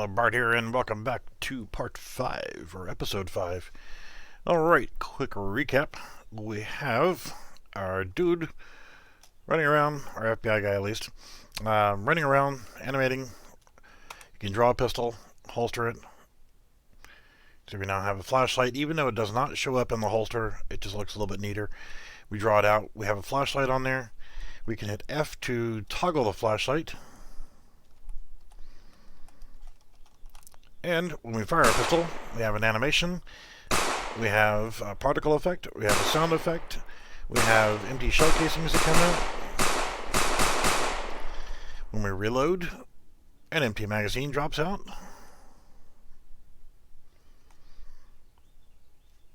Hello, Bart here, and welcome back to part 5, or episode 5. Alright, quick recap. We have our dude running around, our FBI guy at least, running around, animating. You can draw a pistol, holster it. So we now have a flashlight, even though it does not show up in the holster, it just looks a little bit neater. We draw it out, we have a flashlight on there. We can hit F to toggle the flashlight. And when we fire a pistol, we have an animation, we have a particle effect, we have a sound effect, we have empty shell casings that come out. When we reload, an empty magazine drops out.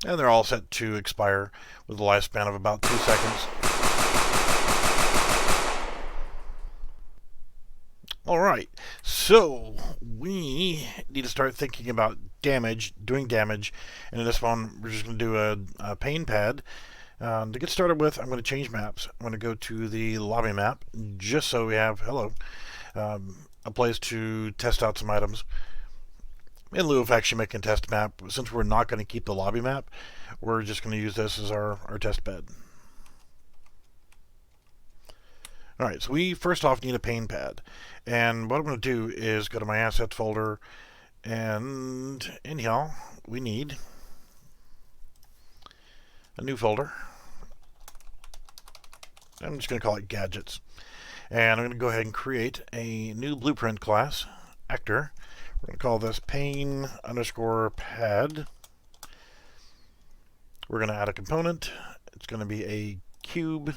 And they're all set to expire with a lifespan of about 2 seconds. Alright, so we need to start thinking about damage, doing damage, and in this one we're just going to do a pain pad. To get started with, I'm going to change maps. I'm going to go to the lobby map, just so we have, a place to test out some items. In lieu of actually making a test map, since we're not going to keep the lobby map, we're just going to use this as our test bed. Alright, so we first off need a pain pad. And what I'm going to do is go to my assets folder, and in here we need a new folder. I'm just going to call it gadgets. And I'm going to go ahead and create a new blueprint class, actor. We're going to call this pain_pad. We're going to add a component. It's going to be a cube.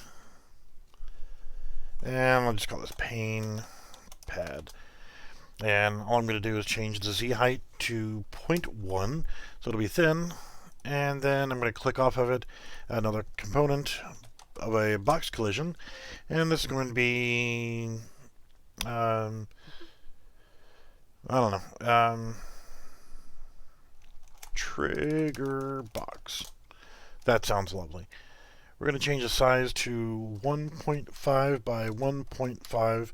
And I'll just call this pain pad. And all I'm going to do is change the Z height to 0.1, so it'll be thin. And then I'm going to click off of it, another component of a box collision. And this is going to be, trigger box. That sounds lovely. We're going to change the size to 1.5 by 1.5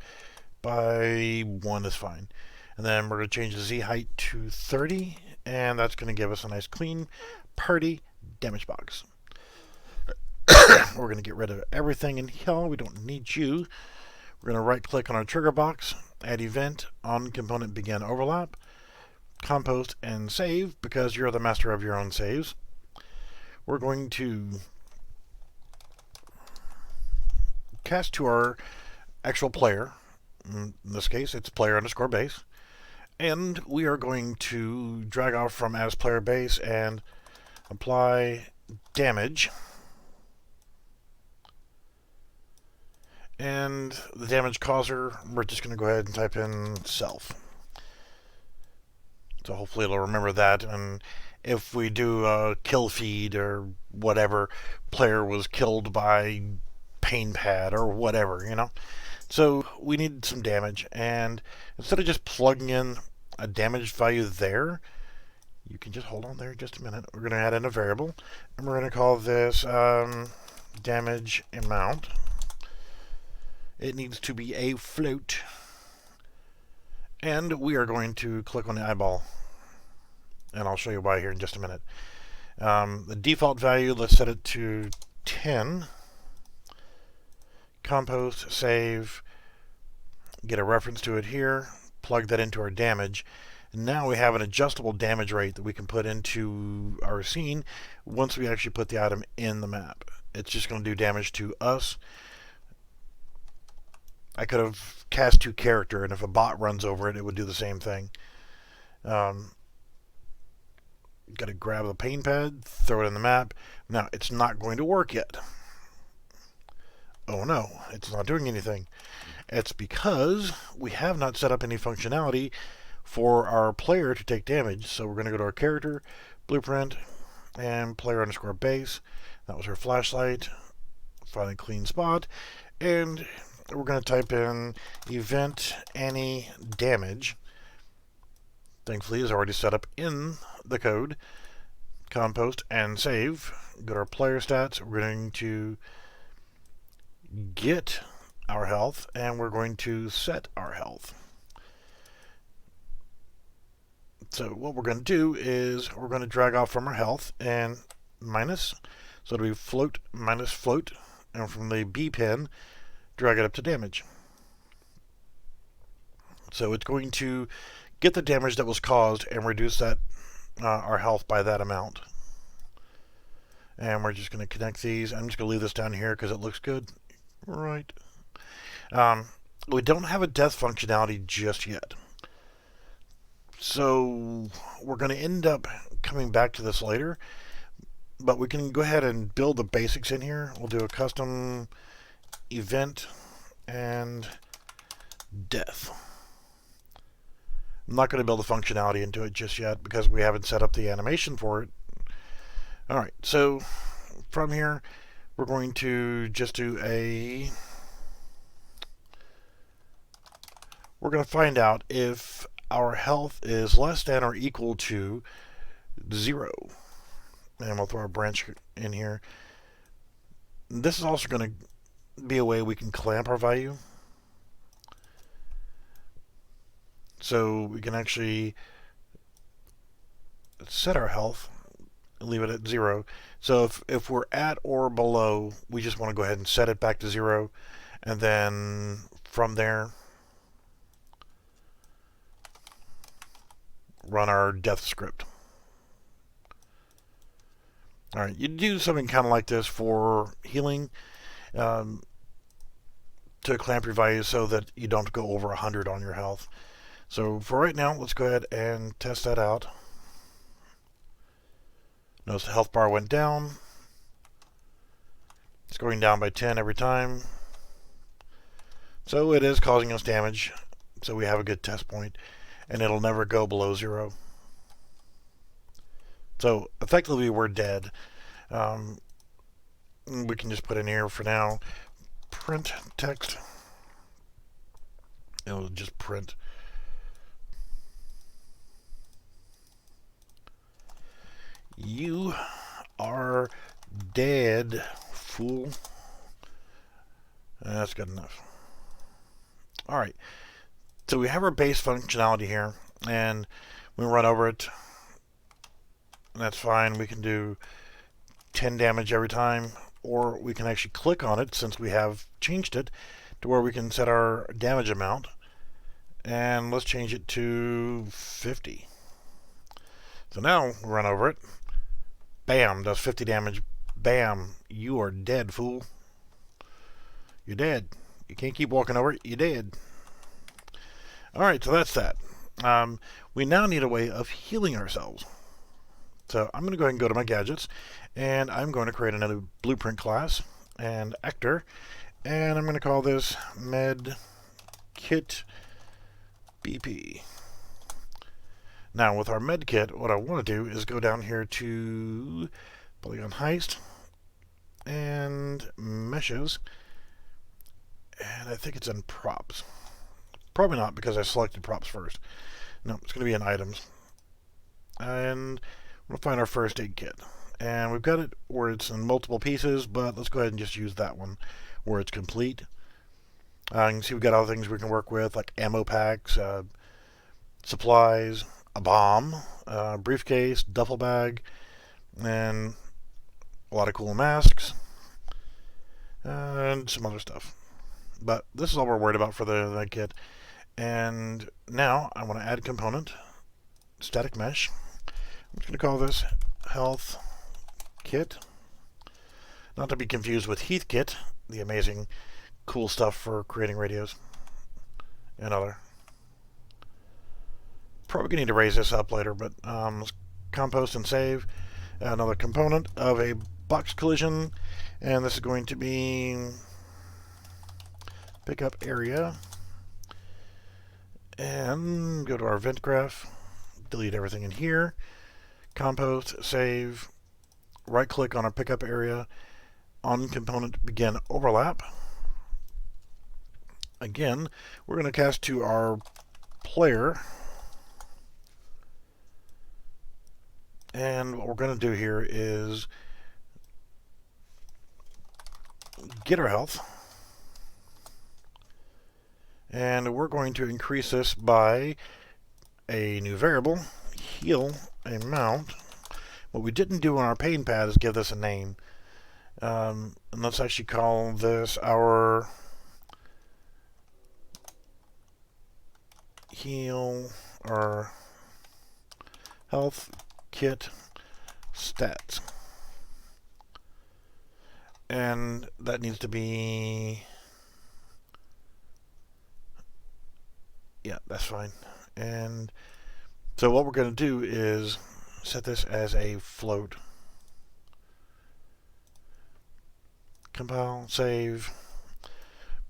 by 1 is fine. And then we're going to change the Z height to 30, and that's going to give us a nice clean party damage box. We're going to get rid of everything in here. We don't need you. We're going to right click on our trigger box, add event, on component begin overlap, compost and save, because you're the master of your own saves. We're going to cast to our actual player. In this case, it's player_base. And we are going to drag off from as player base and apply damage. And the damage causer, we're just going to go ahead and type in self. So hopefully it'll remember that. And if we do a kill feed or whatever, player was killed by pain pad or whatever, So we need some damage, and instead of just plugging in a damage value there, you can just hold on there just a minute. We're going to add in a variable, and we're going to call this damage amount. It needs to be a float, and we are going to click on the eyeball, and I'll show you why here in just a minute. The default value, let's set it to 10. Compost, save, get a reference to it here, plug that into our damage. And now we have an adjustable damage rate that we can put into our scene once we actually put the item in the map. It's just going to do damage to us. I could have cast to character, and if a bot runs over it, it would do the same thing. Got to grab the pain pad, throw it in the map. Now, it's not going to work yet. Oh no, it's not doing anything. It's because we have not set up any functionality for our player to take damage. So we're going to go to our character, blueprint, and player_base. That was our flashlight. Find a clean spot. And we're going to type in event any damage. Thankfully, it's already set up in the code. Compost and save. Go to our player stats. We're going to get our health, and we're going to set our health. So what we're going to do is we're going to drag off from our health and minus. So it'll be float minus float. And from the B pin, drag it up to damage. So it's going to get the damage that was caused and reduce that our health by that amount. And we're just going to connect these. I'm just going to leave this down here because it looks good. Right. We don't have a death functionality just yet. So we're going to end up coming back to this later. But we can go ahead and build the basics in here. We'll do a custom event and death. I'm not going to build the functionality into it just yet because we haven't set up the animation for it. Alright, so from here, we're going to just do we're going to find out if our health is less than or equal to 0. And we'll throw a branch in here. This is also going to be a way we can clamp our value. So we can actually set our health and leave it at 0. So if we're at or below, we just want to go ahead and set it back to 0. And then from there, run our death script. Alright, you do something kind of like this for healing to clamp your value so that you don't go over 100 on your health. So for right now, let's go ahead and test that out. Notice the health bar went down. It's going down by 10 every time. So it is causing us damage. So we have a good test point. And it'll never go below 0. So effectively we're dead. We can just put in here for now print text. It'll just print. You are dead, fool. That's good enough. Alright. So we have our base functionality here, and we run over it. And that's fine. We can do 10 damage every time, or we can actually click on it since we have changed it to where we can set our damage amount. And let's change it to 50. So now we run over it. Bam, does 50 damage. Bam, you are dead, fool. You're dead. You can't keep walking over it. You're dead. Alright, so that's that. We now need a way of healing ourselves. So I'm going to go ahead and go to my gadgets, and I'm going to create another blueprint class and actor, and I'm going to call this med kit BP. Now with our med kit, what I want to do is go down here to Polygon Heist and meshes, and I think it's in props. Probably not because I selected props first. No, it's going to be in items. And we'll find our first aid kit. And we've got it where it's in multiple pieces, but let's go ahead and just use that one where it's complete. You can see we've got other things we can work with, like ammo packs, supplies, a bomb, briefcase, duffel bag, and a lot of cool masks, and some other stuff. But this is all we're worried about for the kit. And now I want to add a component, static mesh. I'm just going to call this health kit. Not to be confused with Heath Kit, the amazing cool stuff for creating radios and other. Probably going to need to raise this up later, but let's compost and save another component of a box collision, and this is going to be pickup area, and go to our event graph, delete everything in here, compost, save, right click on our pickup area, on component begin overlap. Again, we're going to cast to our player, and what we're going to do here is get our health, and we're going to increase this by a new variable, heal amount. What we didn't do on our pain pad is give this a name. And let's actually call this our heal or health kit stats. And that needs to be, yeah, that's fine. And so what we're going to do is set this as a float. Compile, save.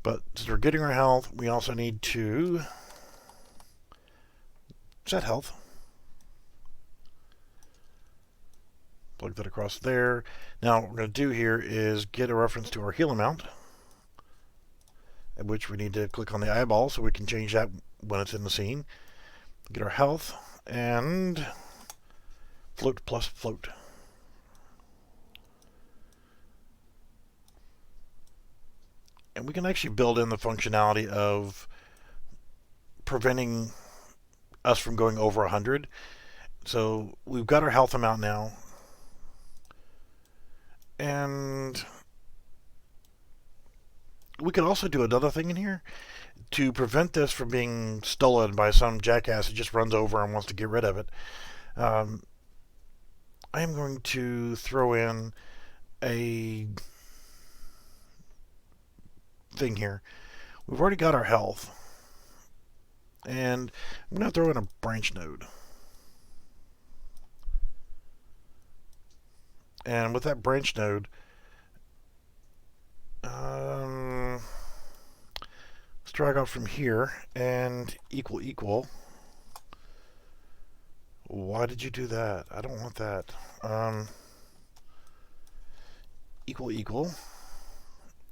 But since we're getting our health, we also need to set health. Plug that across there. Now what we're going to do here is get a reference to our heal amount, at which we need to click on the eyeball so we can change that when it's in the scene. Get our health and float plus float. And we can actually build in the functionality of preventing us from going over 100. So we've got our health amount now. And we could also do another thing in here to prevent this from being stolen by some jackass who just runs over and wants to get rid of it. I am going to throw in a thing here. We've already got our health, and I'm going to throw in a branch node. And with that branch node, let's drag off from here and equal. Why did you do that? I don't want that.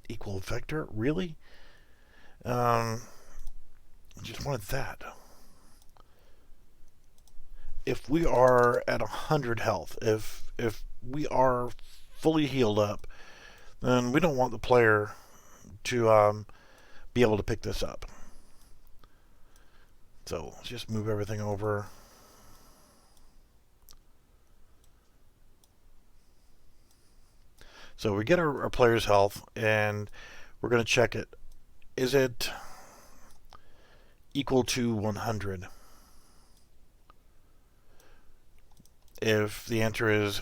Equal vector, really? I just wanted that. If we are at 100 health, if we are fully healed up, then we don't want the player to be able to pick this up. So let's just move everything over. So we get our player's health, and we're going to check it. Is it equal to 100? If the answer is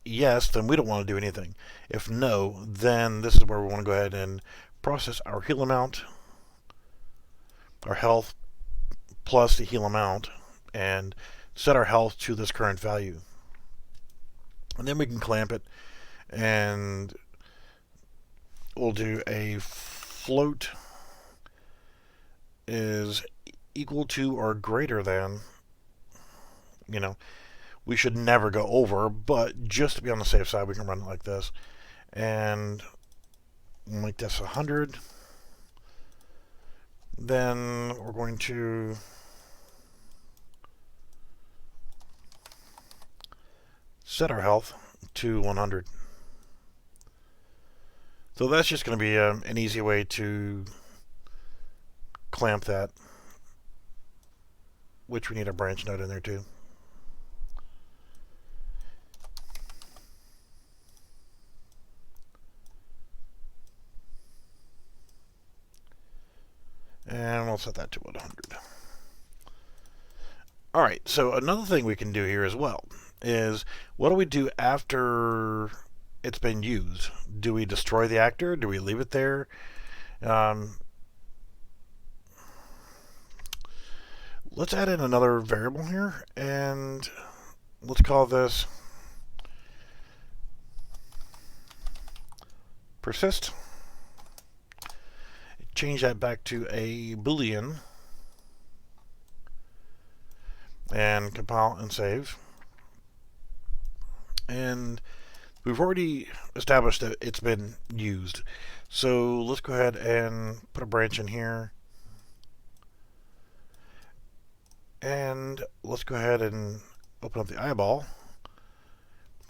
yes, then we don't want to do anything. If no, then this is where we want to go ahead and process our heal amount, our health plus the heal amount, and set our health to this current value. And then we can clamp it, and we'll do a float is equal to or greater than, we should never go over, but just to be on the safe side, we can run it like this. And make this 100. Then we're going to set our health to 100. So that's just going to be an easy way to clamp that, which we need a branch node in there too. And we'll set that to 100. Alright, so another thing we can do here as well is, what do we do after it's been used? Do we destroy the actor? Do we leave it there? Let's add in another variable here, and let's call this persist. Change that back to a Boolean, and compile and save. And we've already established that it's been used. So let's go ahead and put a branch in here. And let's go ahead and open up the eyeball,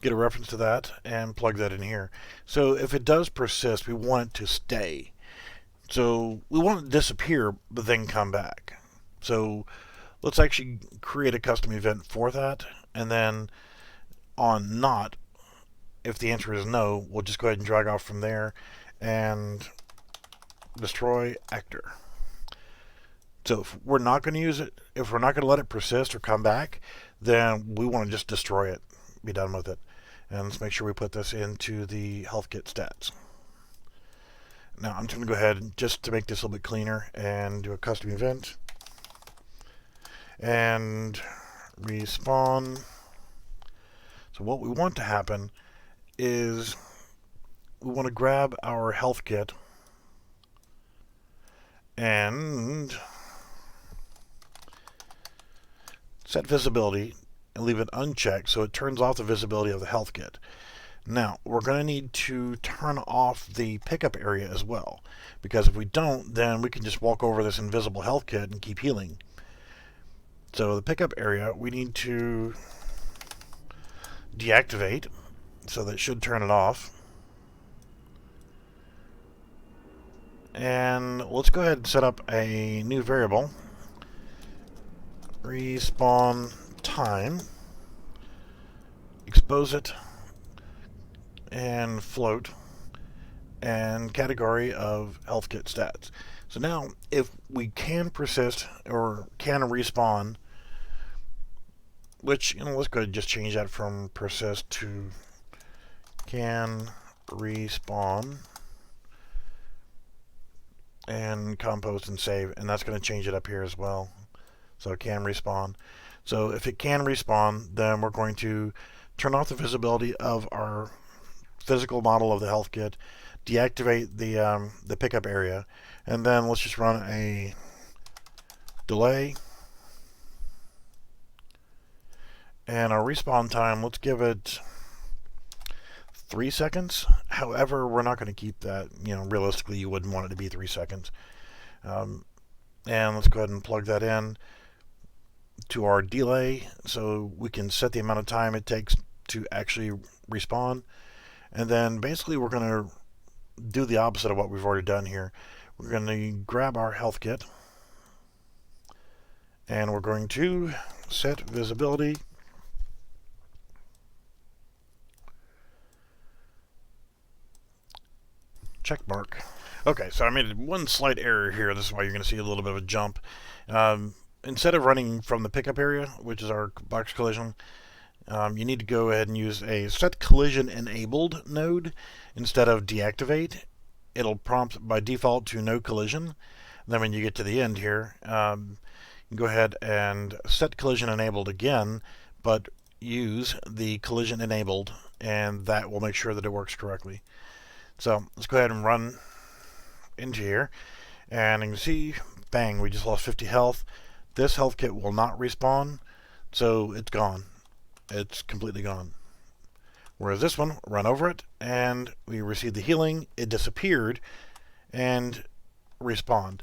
get a reference to that, and plug that in here. So if it does persist, we want it to stay. So we want it to disappear, but then come back. So let's actually create a custom event for that, and then on not, if the answer is no, we'll just go ahead and drag off from there and destroy actor. So if we're not going to use it, if we're not going to let it persist or come back, then we want to just destroy it, be done with it. And let's make sure we put this into the health kit stats. Now I'm just going to go ahead, just to make this a little bit cleaner, and do a custom event and respawn. So what we want to happen is we want to grab our health kit and set visibility and leave it unchecked so it turns off the visibility of the health kit. Now, we're going to need to turn off the pickup area as well, because if we don't, then we can just walk over this invisible health kit and keep healing. So the pickup area, we need to deactivate, so that should turn it off. And let's go ahead and set up a new variable, respawn time, expose it, and float, and category of health kit stats. So now, if we can persist or can respawn, which, let's go ahead and just change that from persist to can respawn, and compose and save, and that's going to change it up here as well. So it can respawn. So if it can respawn, then we're going to turn off the visibility of our physical model of the health kit, deactivate the pickup area, and then let's just run a delay. And our respawn time, let's give it 3 seconds. However, we're not going to keep that. Realistically, you wouldn't want it to be 3 seconds. And let's go ahead and plug that in to our delay so we can set the amount of time it takes to actually respawn. And then basically we're going to do the opposite of what we've already done here. We're going to grab our health kit and we're going to set visibility check mark. Okay, so I made one slight error here. This is why you're going to see a little bit of a jump. Instead of running from the pickup area, which is our box collision, you need to go ahead and use a set collision enabled node instead of deactivate. It'll prompt by default to no collision. Then when you get to the end here, you go ahead and set collision enabled again, but use the collision enabled, and that will make sure that it works correctly. So let's go ahead and run into here, and you can see, bang, we just lost 50 health. This health kit will not respawn, so it's gone. It's completely gone. Whereas this one, run over it, and we received the healing, it disappeared, and respawned.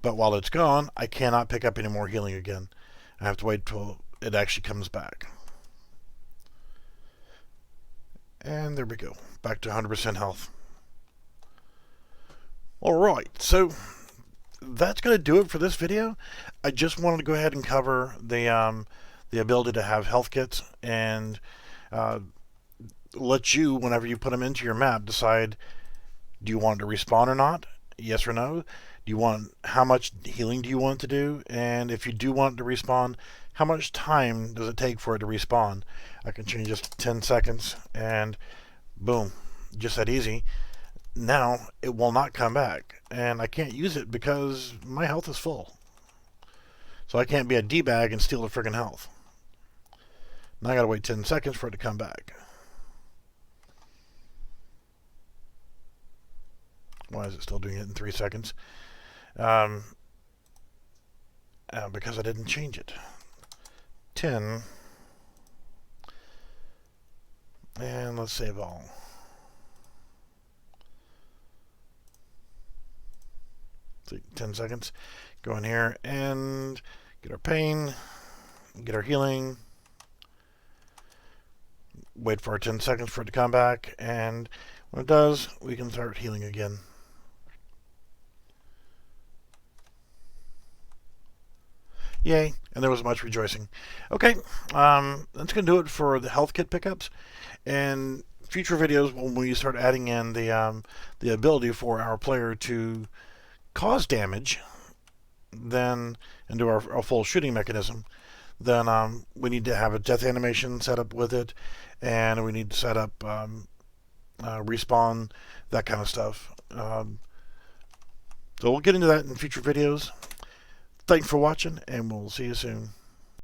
But while it's gone, I cannot pick up any more healing again. I have to wait till it actually comes back. And there we go, back to 100% health. Alright, so that's going to do it for this video. I just wanted to go ahead and cover the ability to have health kits and let you, whenever you put them into your map, decide, do you want it to respawn or not? Yes or no? Do you want, how much healing do you want it to do? And if you do want it to respawn, how much time does it take for it to respawn? I can change this to 10 seconds and boom, just that easy. Now it will not come back, and I can't use it because my health is full. So I can't be a D-bag and steal the friggin' health. Now I gotta wait 10 seconds for it to come back. Why is it still doing it in 3 seconds? Because I didn't change it. 10. And let's save all. So 10 seconds. Go in here and get our pain, get our healing. Wait for our 10 seconds for it to come back, and when it does, we can start healing again. Yay. And there was much rejoicing. Okay, that's going to do it for the health kit pickups. And future videos, when we start adding in the ability for our player to cause damage, then and do our full shooting mechanism, then we need to have a death animation set up with it, and we need to set up respawn, that kind of stuff. So we'll get into that in future videos. Thanks for watching, and we'll see you soon.